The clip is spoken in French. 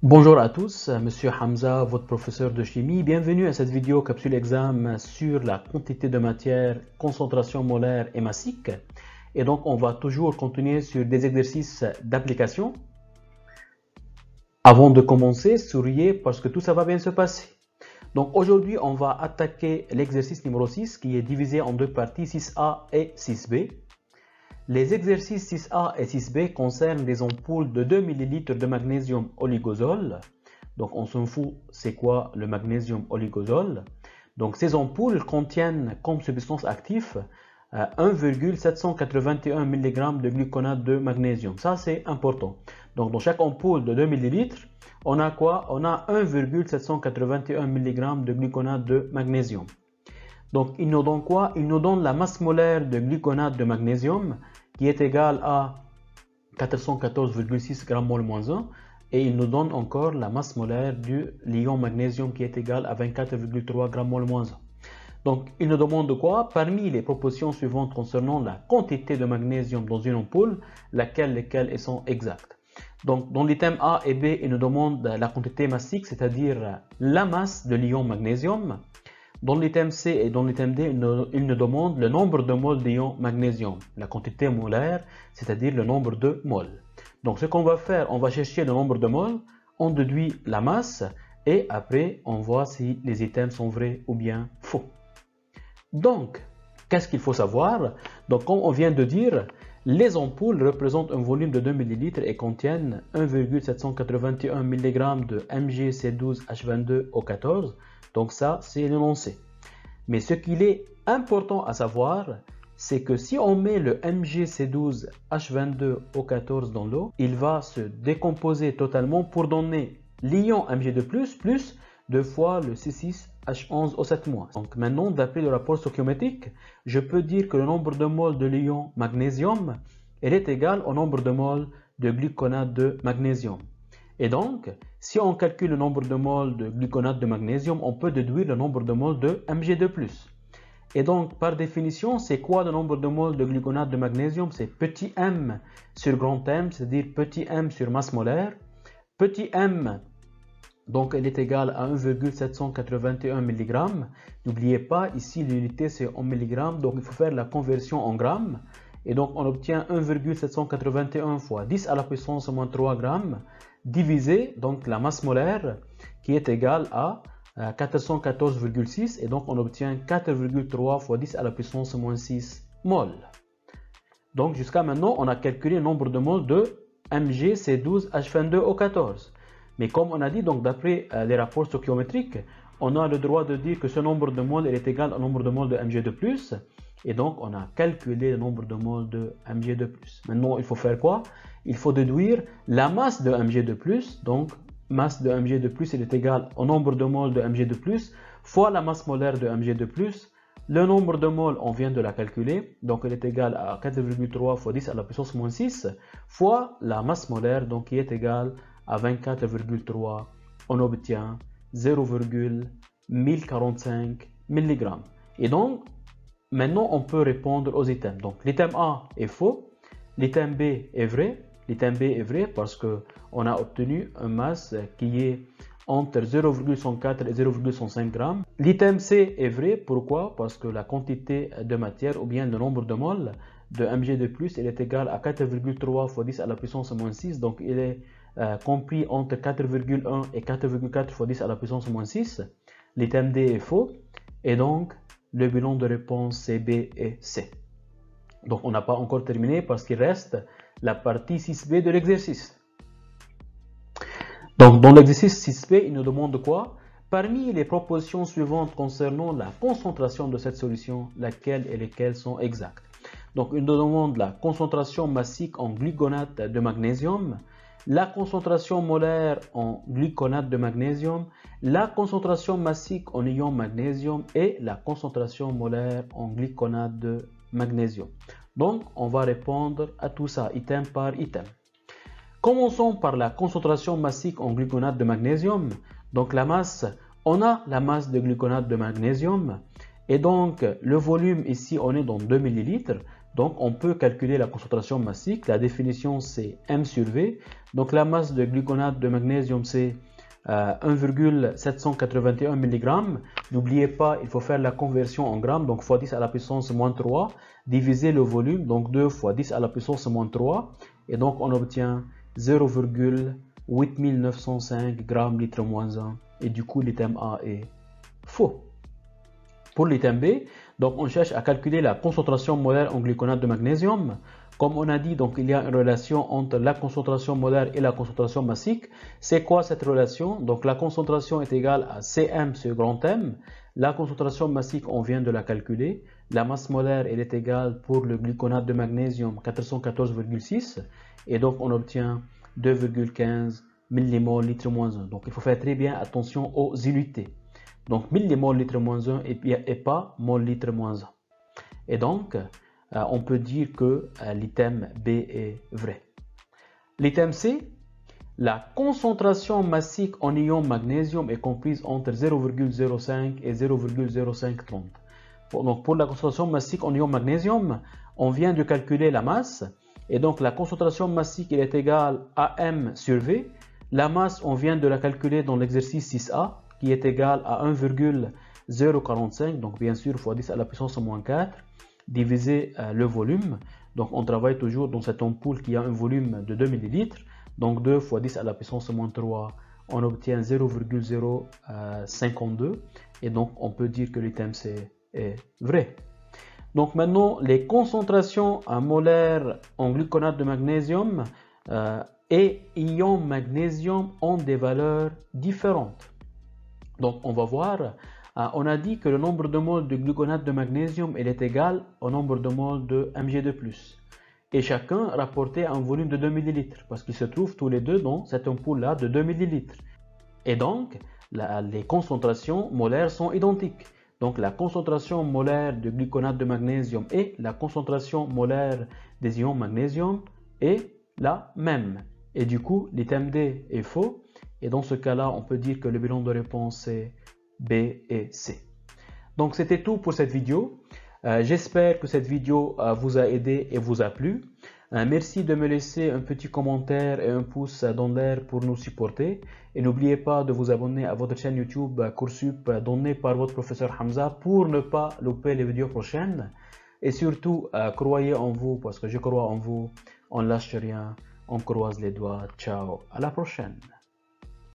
Bonjour à tous, Monsieur Hamza, votre professeur de chimie. Bienvenue à cette vidéo capsule examen sur la quantité de matière, concentration molaire et massique. Et donc, on va toujours continuer sur des exercices d'application. Avant de commencer, souriez parce que tout ça va bien se passer. Donc, aujourd'hui, on va attaquer l'exercice numéro 6 qui est divisé en deux parties, 6A et 6B. Les exercices 6A et 6B concernent des ampoules de 2 ml de magnésium oligosol. Donc on s'en fout, c'est quoi le magnésium oligosol? Donc ces ampoules contiennent comme substance active 1,781 mg de gluconate de magnésium. Ça c'est important. Donc dans chaque ampoule de 2 ml, on a quoi? On a 1,781 mg de gluconate de magnésium. Donc il nous donne quoi? Il nous donne la masse molaire de gluconate de magnésium qui est égale à 414,6 g/-1 et il nous donne encore la masse molaire du l'ion magnésium qui est égale à 24,3 g/-1. Donc il nous demande quoi? Parmi les propositions suivantes concernant la quantité de magnésium dans une ampoule, lesquelles sont exactes. Donc dans l'item A et B, il nous demande la quantité massique, c'est-à-dire la masse de l'ion magnésium. Dans l'item C et dans l'item D, il nous demande le nombre de moles d'ion magnésium, la quantité molaire, c'est-à-dire le nombre de moles. Donc ce qu'on va faire, on va chercher le nombre de moles, on déduit la masse et après on voit si les items sont vrais ou bien faux. Donc, qu'est-ce qu'il faut savoir? Donc comme on vient de dire, les ampoules représentent un volume de 2 ml et contiennent 1,781 mg de MgC12H22O14. Donc ça, c'est l'énoncé. Mais ce qu'il est important à savoir, c'est que si on met le MgC12H22O14 dans l'eau, il va se décomposer totalement pour donner l'ion Mg2+, plus 2 fois le C6H11O7-. Donc maintenant, d'après le rapport stoichiométrique, je peux dire que le nombre de moles de l'ion magnésium est égal au nombre de moles de gluconate de magnésium. Et donc, si on calcule le nombre de moles de gluconate de magnésium, on peut déduire le nombre de moles de Mg2+. Et donc, par définition, c'est quoi le nombre de moles de gluconate de magnésium? C'est petit m sur grand M, c'est-à-dire petit m sur masse molaire. Petit m, donc, elle est égale à 1,781 mg. N'oubliez pas, ici, l'unité, c'est en mg, donc il faut faire la conversion en grammes. Et donc, on obtient 1,781 fois 10 à la puissance moins 3 grammes, divisé donc la masse molaire qui est égale à 414,6 et donc on obtient 4,3 fois 10 à la puissance moins 6 mol. Donc jusqu'à maintenant on a calculé le nombre de moles de MgC12H22O14. Mais comme on a dit, donc d'après les rapports stoichiométriques, on a le droit de dire que ce nombre de moles est égal au nombre de moles de Mg2+. Et donc, on a calculé le nombre de moles de Mg2+. Maintenant, il faut faire quoi? Il faut déduire la masse de Mg2+. Donc, masse de Mg2+, elle est égale au nombre de moles de Mg2+, fois la masse molaire de Mg2+. Le nombre de moles, on vient de la calculer. Donc, elle est égale à 4,3 fois 10 à la puissance moins 6, fois la masse molaire, donc qui est égale à 24,3. On obtient 0,1045 mg. Et donc, maintenant, on peut répondre aux items. Donc, l'item A est faux, l'item B est vrai. L'item B est vrai parce qu'on a obtenu une masse qui est entre 0,104 et 0,105 g. L'item C est vrai. Pourquoi? Parce que la quantité de matière ou bien le nombre de moles de Mg2+, il est égal à 4,3 fois 10 à la puissance moins 6. Donc, il est compris entre 4,1 et 4,4 fois 10 à la puissance moins 6. L'item D est faux. Et donc, le bilan de réponse c'est B et C. Donc on n'a pas encore terminé parce qu'il reste la partie 6B de l'exercice. Donc dans l'exercice 6B, il nous demande quoi? Parmi les propositions suivantes concernant la concentration de cette solution, laquelle et lesquelles sont exactes. Donc il nous demande la concentration massique en gluconate de magnésium, la concentration molaire en gluconate de magnésium, la concentration massique en ion magnésium et la concentration molaire en gluconate de magnésium. Donc, on va répondre à tout ça, item par item. Commençons par la concentration massique en gluconate de magnésium. Donc, la masse, on a la masse de gluconate de magnésium. Et donc, le volume ici, on est dans 2 ml. Donc on peut calculer la concentration massique. La définition c'est M sur V. Donc la masse de gluconate de magnésium c'est 1,781 mg. N'oubliez pas, il faut faire la conversion en grammes, donc x 10 à la puissance moins 3, diviser le volume, donc 2 fois 10 à la puissance moins 3, et donc on obtient 0,8905 g litre moins 1, et du coup l'item A est faux. Pour l'item B, donc on cherche à calculer la concentration molaire en gluconate de magnésium. Comme on a dit, donc il y a une relation entre la concentration molaire et la concentration massique. C'est quoi cette relation? Donc la concentration est égale à Cm sur grand M. La concentration massique, on vient de la calculer. La masse molaire, elle est égale pour le gluconate de magnésium 414,6. Et donc on obtient 2,15 millimol litre moins 1. Donc il faut faire très bien attention aux unités. Donc millimol litre moins 1 et pas mol litre moins 1. Et donc, on peut dire que l'item B est vrai. L'item C, la concentration massique en ion magnésium est comprise entre 0,05 et 0,0530. Donc pour la concentration massique en ion magnésium, on vient de calculer la masse. Et donc la concentration massique elle est égale à M sur V. La masse, on vient de la calculer dans l'exercice 6A, qui est égale à 1,045, donc bien sûr x 10 à la puissance moins 4, divisé le volume. Donc on travaille toujours dans cette ampoule qui a un volume de 2 ml. Donc 2 fois 10 à la puissance moins 3, on obtient 0,052. Et donc on peut dire que l'item C est vrai. Donc maintenant, les concentrations molaires en gluconate de magnésium et ion magnésium ont des valeurs différentes. Donc on va voir, on a dit que le nombre de moles de gluconate de magnésium il est égal au nombre de moles de Mg2+. Et chacun rapporté à un volume de 2 ml, parce qu'ils se trouvent tous les deux dans cette ampoule-là de 2 ml. Et donc, les concentrations molaires sont identiques. Donc la concentration molaire de gluconate de magnésium et la concentration molaire des ions magnésium est la même. Et du coup, l'item D est faux. Et dans ce cas-là, on peut dire que le bilan de réponse est B et C. Donc c'était tout pour cette vidéo. J'espère que cette vidéo vous a aidé et vous a plu. Merci de me laisser un petit commentaire et un pouce dans l'air pour nous supporter. Et n'oubliez pas de vous abonner à votre chaîne YouTube Coursup donnée par votre professeur Hamza pour ne pas louper les vidéos prochaines. Et surtout, croyez en vous parce que je crois en vous. On lâche rien, on croise les doigts. Ciao, à la prochaine.